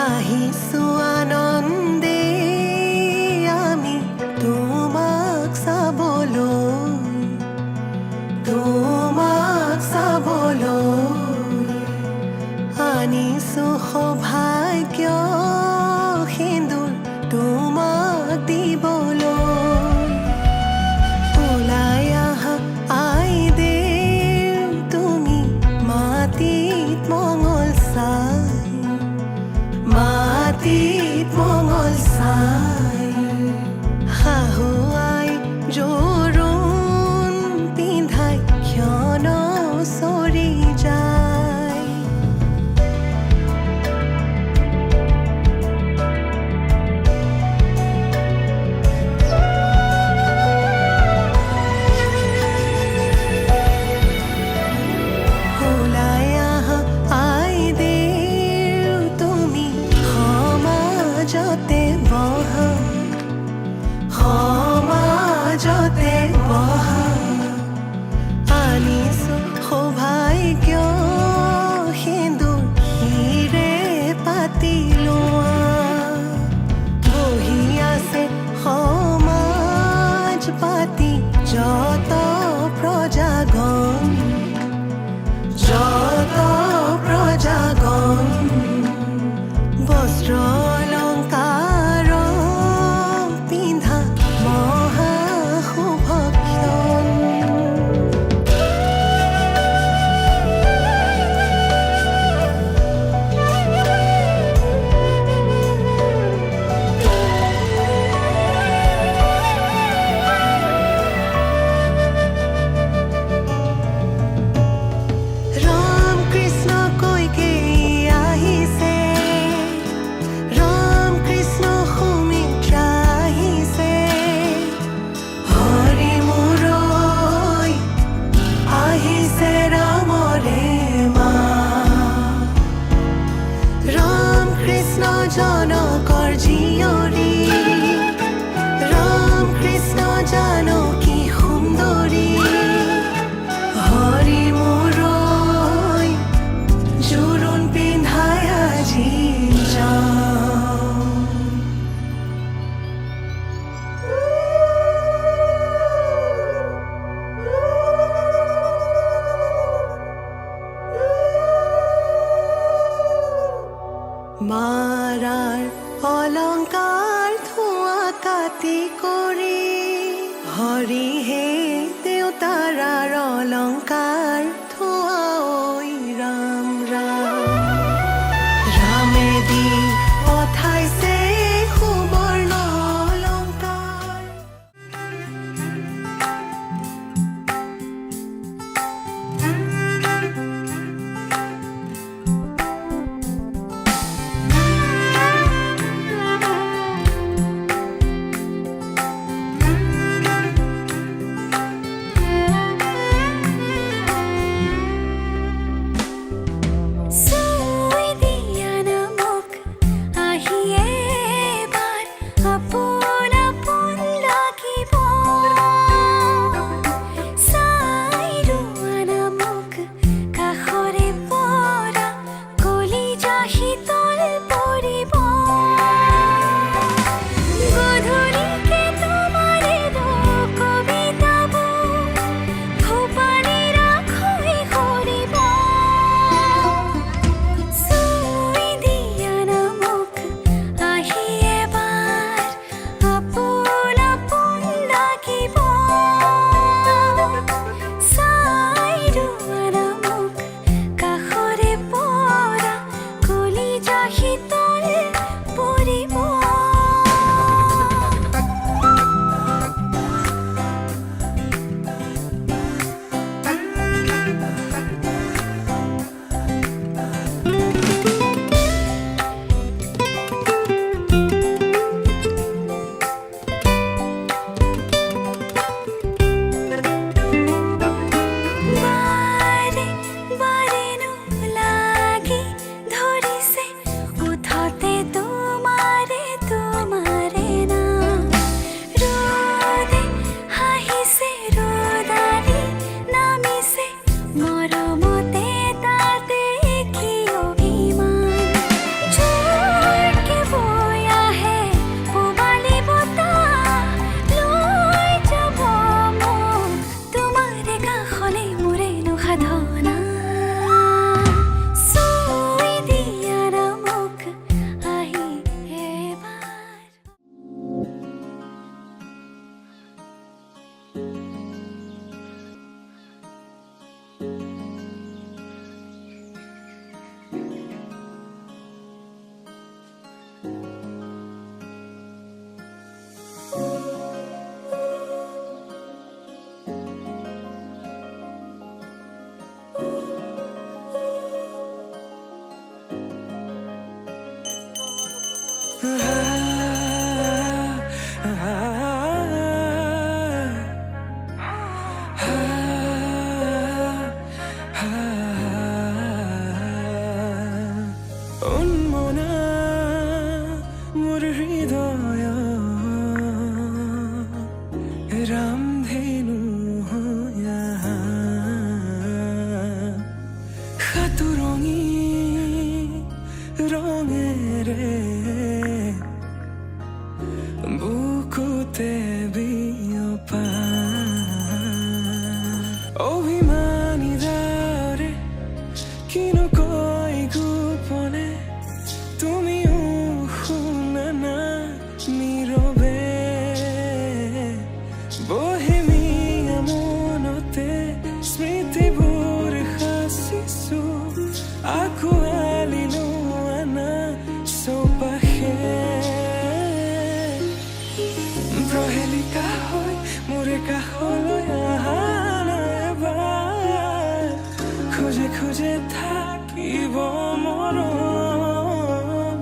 আহিছো আনন্দে আমি তোমাক চাবলৈ আনিছো সৌভাগ্য সিন্দুৰ তোমাক দিবলৈ ওলাই আহা আই দেৱ তুমি মাটিত মঙল চাই শাহুৱাই জোৰোণ পিন্ধাই ক্ষণ চৰি যায় ওলাই আহা আই দেৱ তুমি সমাজতে বহা আনিছো সৌভাগ্য সিন্দুৰ হিৰে পাতি লোৱা বহি আছে সমাজ পাতি যত প্ৰজাগণ বস্ত্ৰ অলংকাৰ পিন্ধা মহা শুভক্ষণ ৰাম কৃষ্ণ কৈকে আহিছে ৰাম কৃষ্ণ সুমিত্ৰা আহিছে হৰি মূৰৈ আহিছে ৰামৰে মা ৰাম কৃষ্ণ জনকৰ জীয়ৰী ৰাম কৃষ্ণ জানকী সুন্দৰী হৰি মূৰৈ জোৰোণ পিন্ধাই আজি যাওঁ মাৰাৰ অলংকাৰ ধোঁৱা কাটি কৰি হৰিহে দেউতাৰাৰ অলংকাৰ ধোঁৱা ঐ ৰাম ৰামে দি পঠাইছে সুবৰ্ণ অলংকাৰ মোৰ হৃদয় ৰামধেনু হৈয়া সাতোৰঙি ৰঙেৰে বুকুতে বিয়পা অভিমানী দাৰে কিনো কৈ গোপনে তুমিও শুনা না নীৰৱে বহেমিয়া মনতে স্মৃতিবোৰ সাঁচিছো আঁকোৱালি লোৱা না চৌপাশে প্ৰহেলিকা হৈ মোৰে কাষলৈ আহা নাইবাৰ খোজে খোজে থাকিব মৰম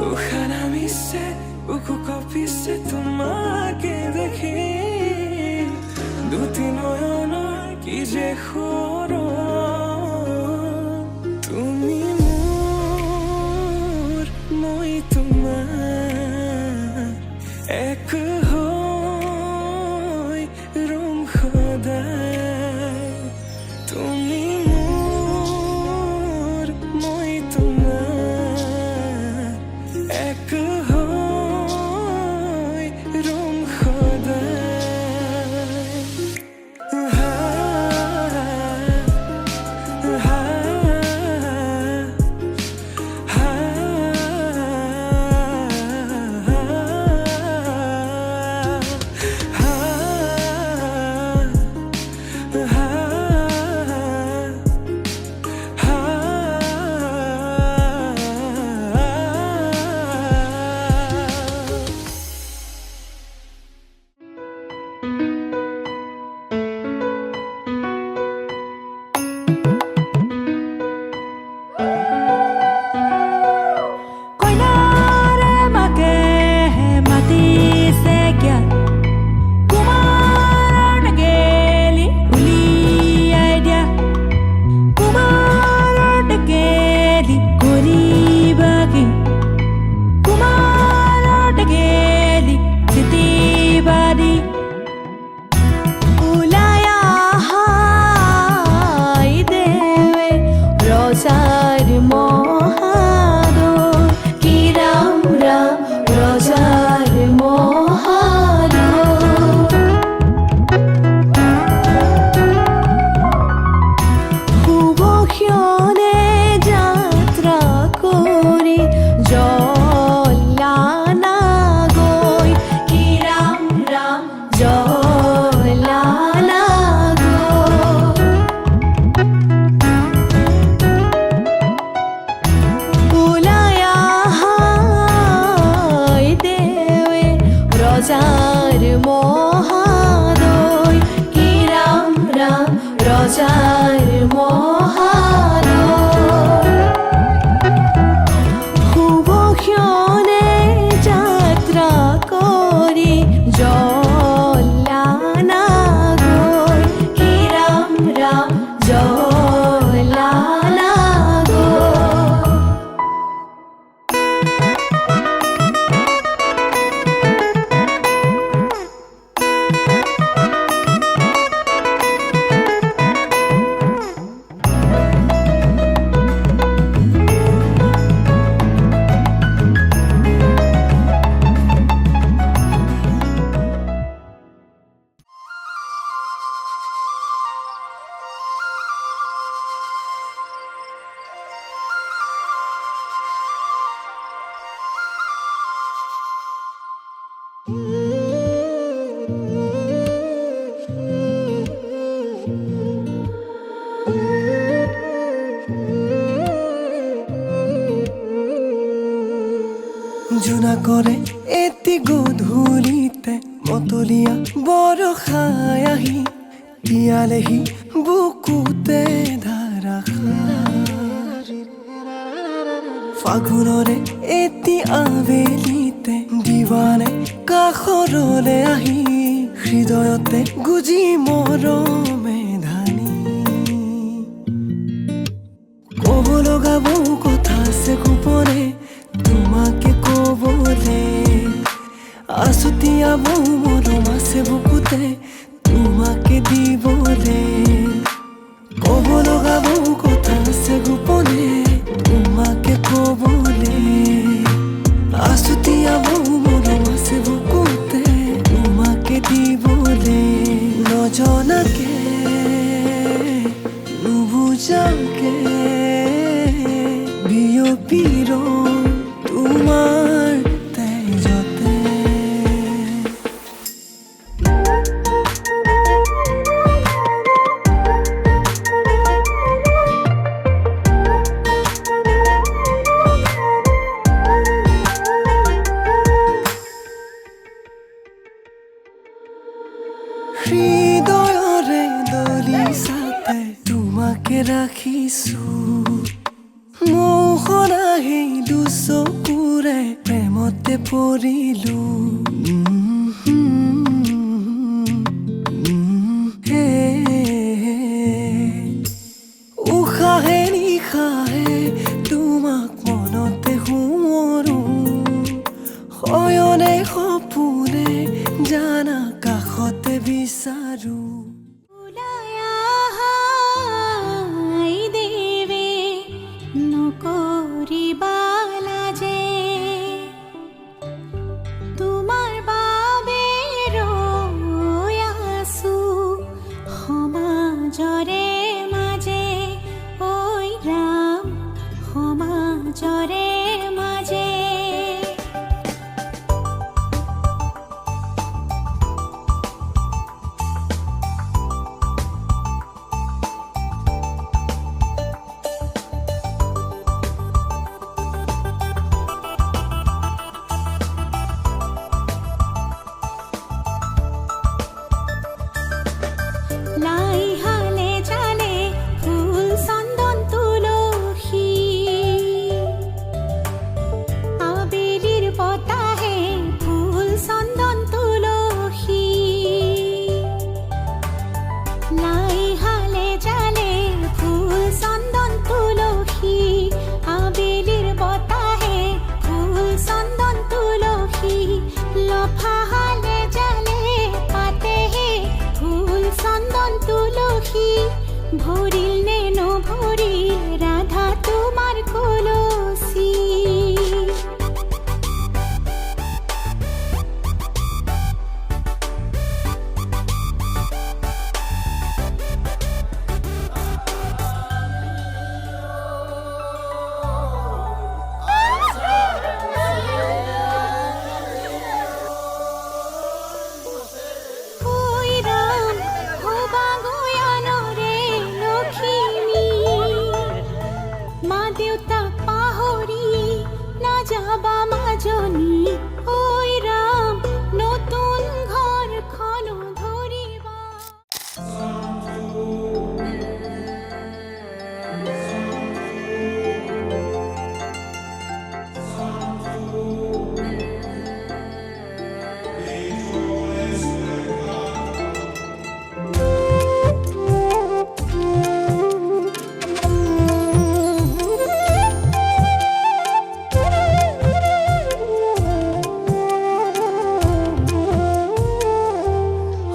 উশাহ নামিছে বুকু কঁপিছে তোমাকে দেখি দুটি নয়নৰ কি যে সৰম তুমি মোৰ মই তোমাৰ এক হৈ ৰম সদায় তুমি মোৰ মই তোমাৰ এক হৈ ৰম সদায় জোনা কৰে এটি গধূলিতে মতলীয়া বৰষাই আহি তিয়ালেহি বুকুতে ধাৰাসাৰ ফাগুনৰে এটি আবেলিতে দিৱানে কাষৰলে আহি হৃদয়তে গুজি মৰমে ধানি ক'ব লগা বহু কথা আছে গোপনে তোমাকে আছুতীয়া বহু মৰম আছে বুকুতে তোমাকে দিবলে, ক'ব লগা বহু কথা আছে গোপনে তোমাকে ক'বলে। আছুতীয়া বহু মৰম আছে বুকুতে তোমাকে দিবলে, নজনাকে নুবুজাকে বিয়পিৰ তোমাৰ তেজতে। হৃদয়ৰে দলিছাতে তোমাকে ৰাখিছো, মুখৰা সেই দুচকুৰে প্ৰেমতে পৰিলো। উশাহে নিশাহে তোমাক মনতে সোঁৱৰো, শয়নে সপোনে জানা কাষতে বিচাৰো। ভৰিল নে নভৰিল ৰাধা তোমাৰ কলসি,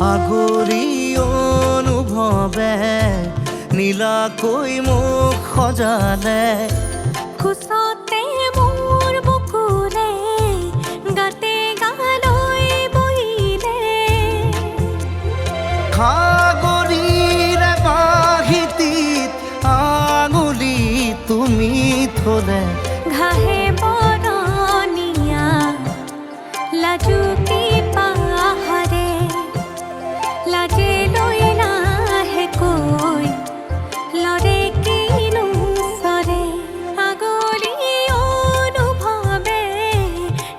আগৰি অনুভৱে নীলাকৈ মোক সজালে, খুচতে মোৰ বুকুৰে গাতে গালৈ বহিলে, সাগৰীৰে বাহিতিত আঙুলি তুমি থলে, ঘাহে বৰণীয়া লাজুকী পাহাৰে লাজে লৈ লাহেকৈ লৰে কিনো চৰে, আগলি অনুভৱে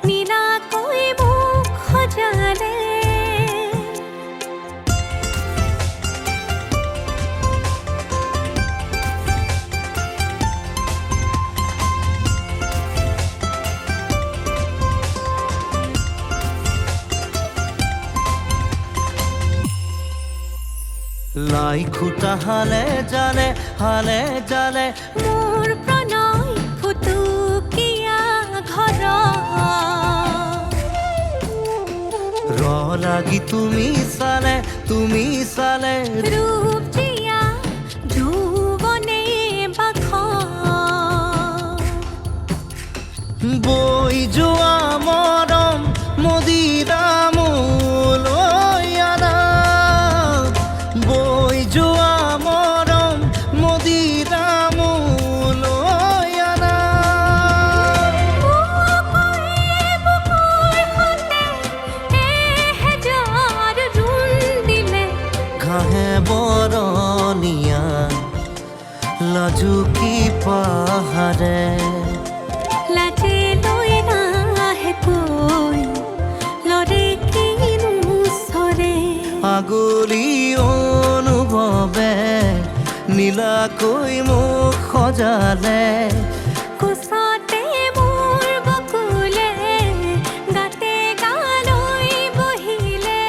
নীলাকৈ মোক সজালে। লাই খুটা হালে জালে হালে জালে, মোৰ প্ৰণয় ফুটুকীয়া ঘৰ লাগি তুমি চালে ৰূপ জিয়া যৌবনে বাখ বৈ যোৱা মৰম মদিৰা মোলৈ আনা বৈ যোৱা মৰম মদিৰা মোলৈ আনা ঘাঁহে বৰণীয়া লাজুকী পাহাৰে লাজে লৈ নাহে কৈ লৰে কিনো চৰে আগলি অনুভৱে নীলাকৈ মোক সজালে কোচতে মোৰ বকুলে গাতে গালৈ বহিলে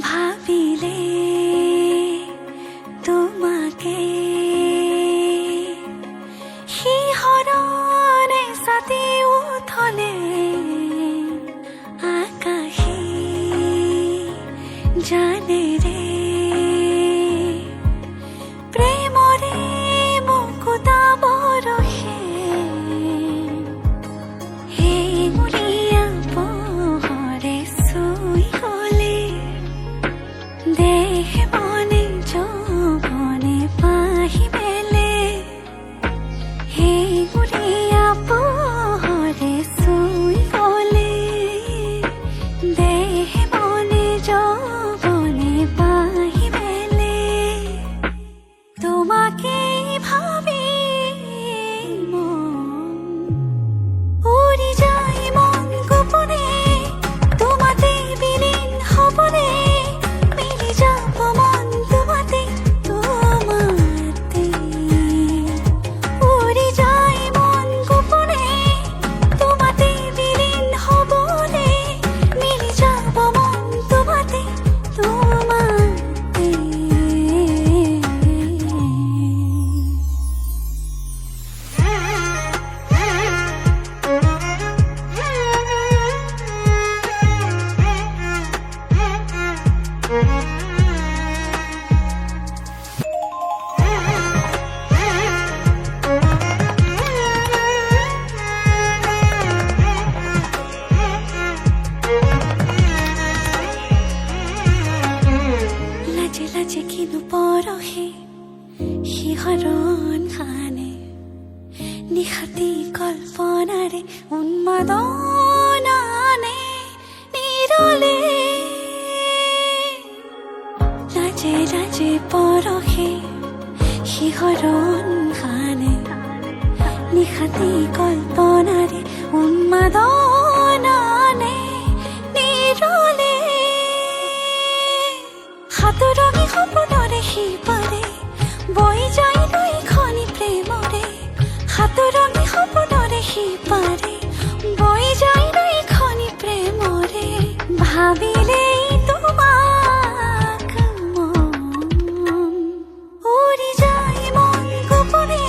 ভাবিলে তোমাকে শিহৰণে ছাতি উঠলে আকাশে জানেৰে প্ৰেমৰে মুকুতা বৰষে সেই মুৰিয়া পোহৰে চুই গলে দেহ মনে যৌবনে পাহি মেলে সেই মুৰিয়া পোহৰে চুই গলে দেহ মনে যৌবনে পাহি মেলে তোমাকে ভাবি মন উৰি যায় মন গোপনে তোমাতে বিলীন হবনে মিলি যাব মন তোমাতে তোমাতে উৰি যায় মন গোপনে তোমাতে বিলীন হবনে মিলি যাব মন তোমাতে তোমাতে লাজে লাজে কিনো পৰহে শিহৰণ খানে নিশাতি কল্পনাৰে উন্মাদনানে নিৰলে লাজে লাজে পৰহে শিহৰণ খানে নিশাতি কল্পনাৰে উন্মাদনানে নিৰলে সাতৰঙী সপোনৰে সিপাৰে বৈ যায় নৈখনি প্ৰেমৰে সাতৰঙী সপোনৰে সিপাৰে বৈ যায় নৈখনি প্ৰেমৰে ভাবিলেই তোমাক মন উৰি যায় মন গোপনে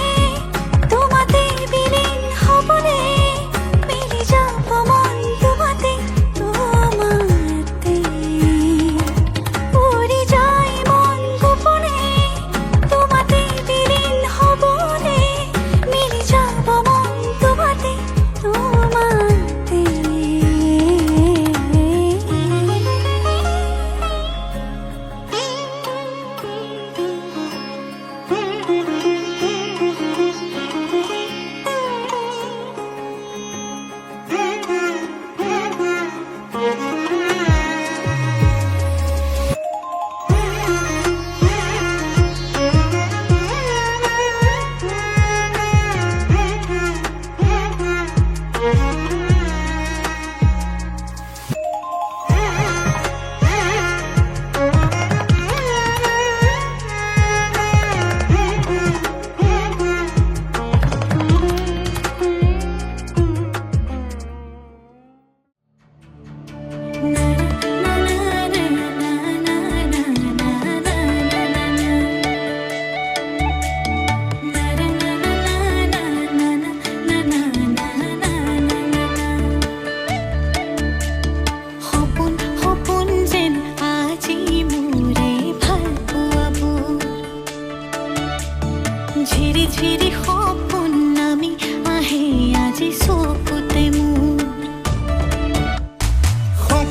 তোমাতে বিলীন হবনে মিলি যাব মন তোমাতে তোমাতে উৰি যায় মন গোপনে তোমাতে বিলীন হবনে মিলি যাব মন তোমাতে তোমাতে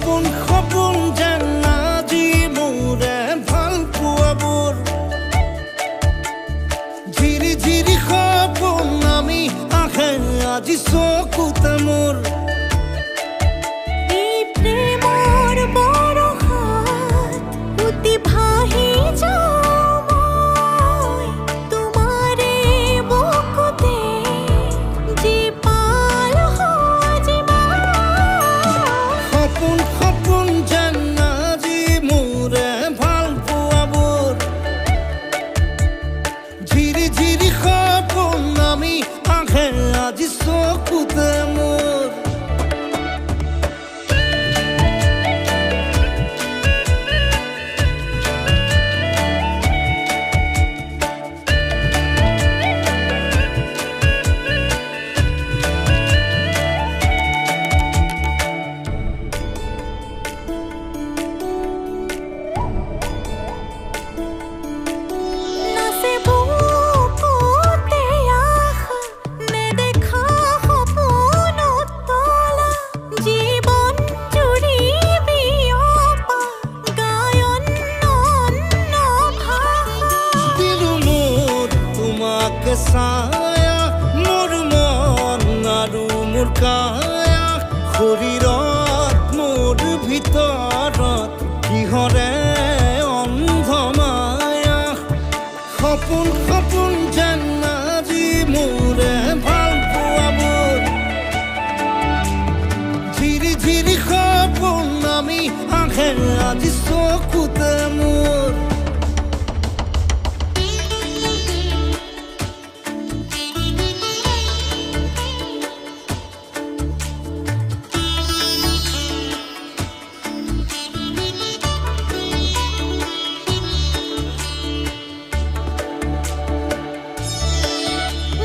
সপোন সপোন যেন আজি মোৰে ভাল পোৱাবোৰ ঝিৰি ঝিৰি সপোন আমি আহে আজি চকুতে মোৰ এই প্ৰেমৰ বৰষাত উটি ভাহি যাওঁ মই তোমাৰে বুকুতে জীপাল সজীৱা সপোন সপোন যেন আজি মোৰে ভাল পোৱাবোৰ ঝিৰি ঝিৰি সপোন আমি আহে আজি চকুতে মোৰ নাচে বুকুতে আশা নেদেখা সপোনত তলা জীৱন জুৰি বিয়পা গায়ন অন্য ভাষা দিলো মোৰ তোমাকে ছায়া মোৰ মন আৰু মোৰ কায়া শৰীৰত মোৰ ভিতৰত কিহৰে অন্ধ মায়া সপোন সপোন যেন আজি মোৰে ভাল পোৱাবোৰ ঝিৰি ঝিৰি সপোন আমি আহে আজি চকুতে মোৰ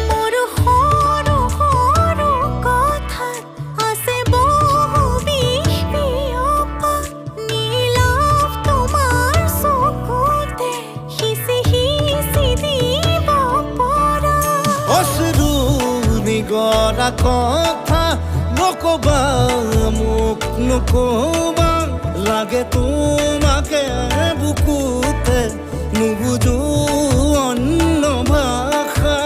মোৰ সৰু সৰু কথাত আছে বহু বিষ বিয়পা নীলাভ তোমাৰ চকুতে সিঁচি সিঁচি দিব পৰা অশ্ৰু নিগৰা কথা নকবা মোক নকবা লাগে তোমাকে বুকুতে নুবুজো অন্য ভাষা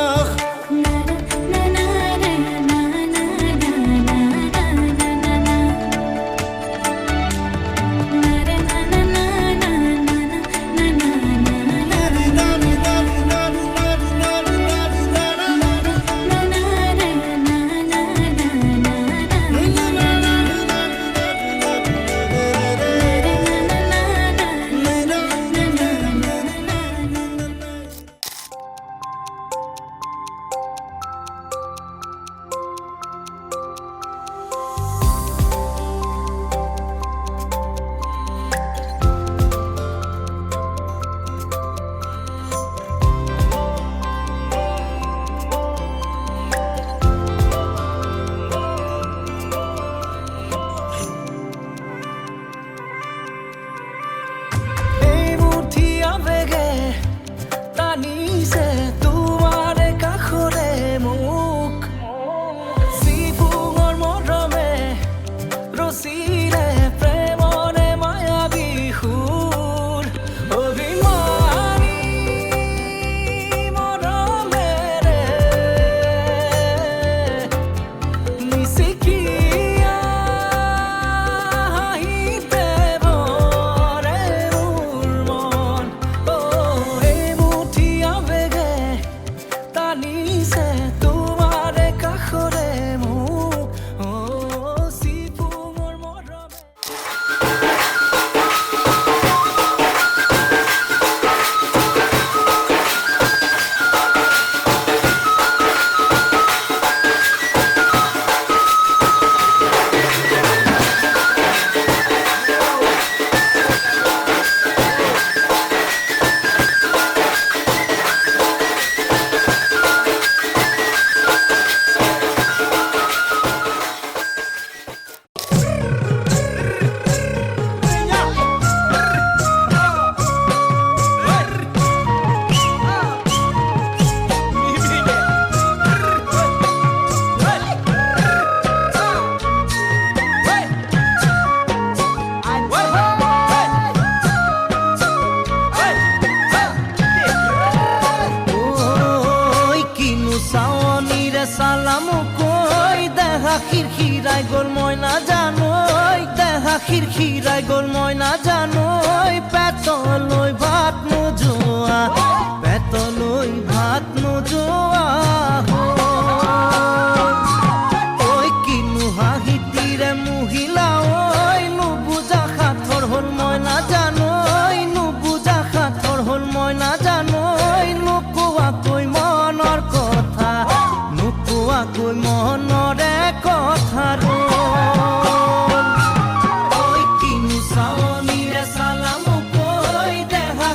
খিৰখিৰাই গ'ল মই নাজানোই দেহা খিৰখিৰাই গ'ল মই নাজানোই পেটলৈ ভাত নোযোৱা পেটলৈ ভাত নোযোৱা ঐ কিনো হাঁহিতিৰে মহিলা ঐ নুবুজা সাঁথৰ হ'ল মই নাজানোই নুবুজা সাঁথৰ হ'ল মই নাজানোই নোকোৱাকৈ মনৰ কথা নোকোৱাকৈ মনৰে কথা ঐ কিনো চাৱনিৰে চালা মোক ঐ দেহা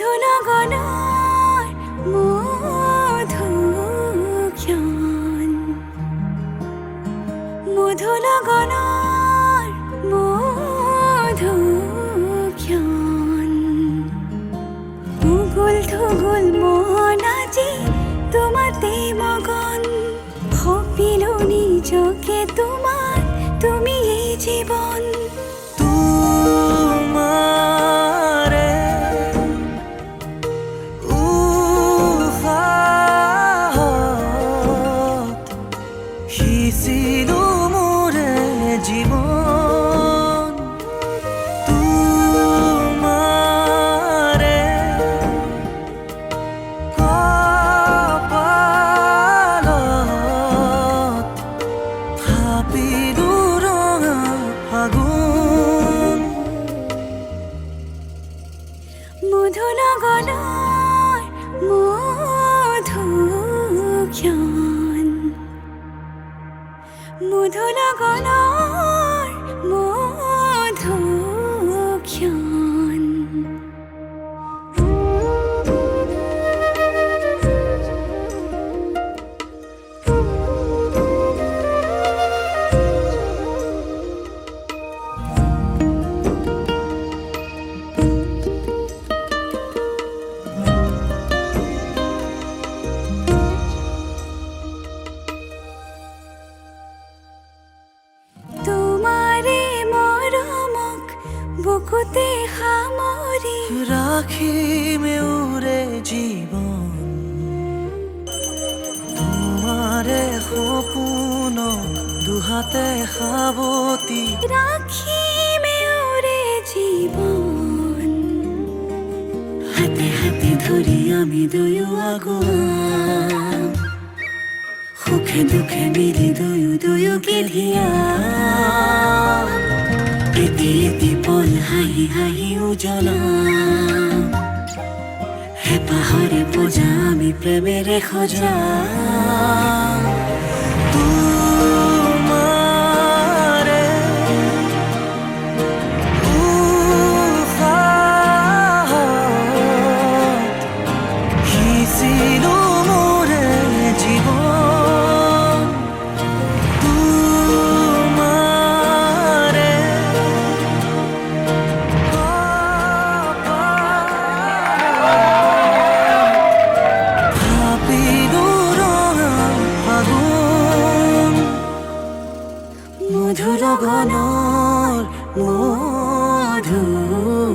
মধুনগনৰ মধুক্ষণ মধুনগনৰ মধুক্ষণ উগুল থুগুল মন আজি তোমাতে মগন ভাবিলো নিজকে তোমাৰ তুমি এই জীৱন তোমাৰে উশাহত সিঁচিলো মোৰে জীৱন তোমাৰে কপালত থাপিলো ৰঙা ফাগুন মধুনগৰৰ মধুক্ষণ মধুনগৰৰ মধুক্ষণ তোমাৰে মৰমক বুকুতে সামৰি ৰাখিম এওৰে জীৱন তোমাৰে সপোনক দুহাতে সাৱটি ৰাখিম এওৰে জীৱন হাতে হাতে ধৰি আমি দুয়ো আগুৱা সুখে দুখে মিলি দুয়ো দুয়োকে ধিয়া এটি এটি পল হাঁহি হাঁহি উজ্বলা হেঁপাহৰে পূজা আমি প্ৰেমেৰে সজা তোমাৰে উশাহত সিঁচিলো মোৰে জীৱন তোমাৰে ভাবিলো ৰঙা ফাগুন মধুৰগণৰ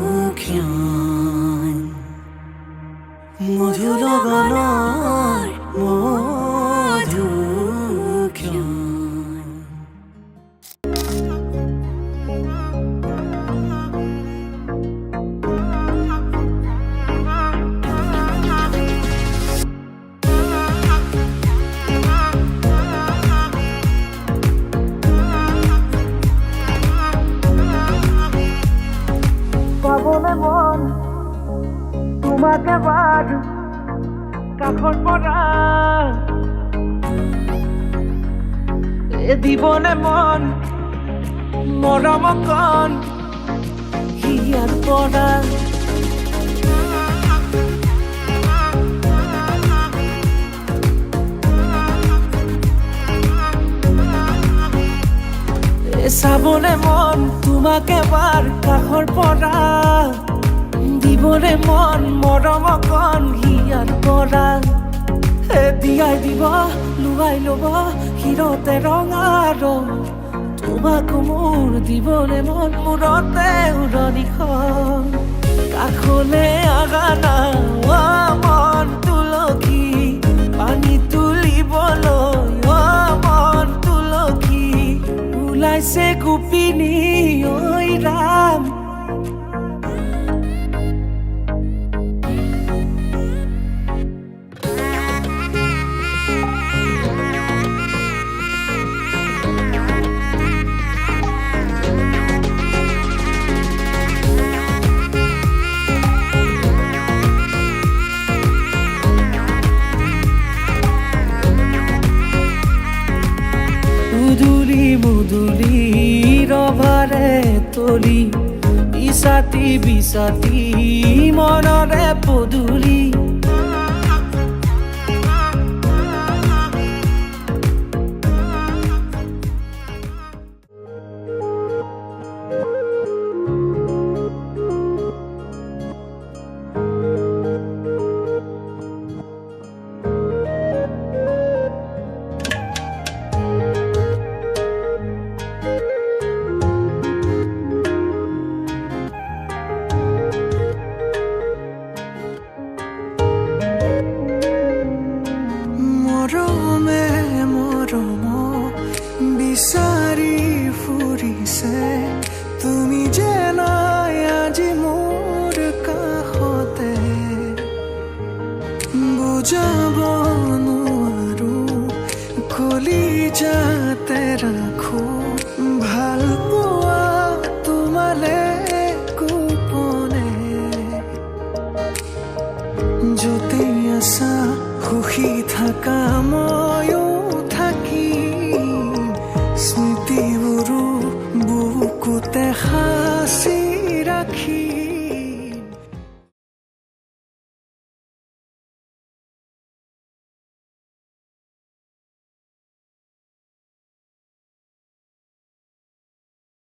মধুক্ষণ মধুৰগণৰ মধুক্ষণ পাবলে মন তোমাকে বাদ কাষৰ পৰা দিবনে মন মৰম কণ হিয়াৰ পৰা চাবলে মন তোমাকে বাৰ কাষৰ পৰা দিবলে মন মৰম কণ হিয়াৰ পৰা দিয়াই দিব লুৱাই ল'ব হিৰতে ৰঙা ৰং তোমাকো মোৰ দিবলে মন মূৰতে উৰণিখন কাষলে আগানা মন তুলসী পানী তুলিবলৈ মন তুলসী ওলাইছে গোপিনী ঐ ৰাম মুদুলি মুদুলি ৰভাৰে তলি বিচাতি বিচাতি মনৰে পদূলি মৰমে মৰম বিচাৰি ফুৰিছে তুমি যে নাই আজি মোৰ কাষতে বুজাব নোৱাৰো কলিজাতে ৰাখো ভাল পোৱা তোমালে গোপনে য'তে আছা সুখী থাকা ময়ো থাকিম স্মৃতিবোৰো বুকুতে সাঁচি ৰাখি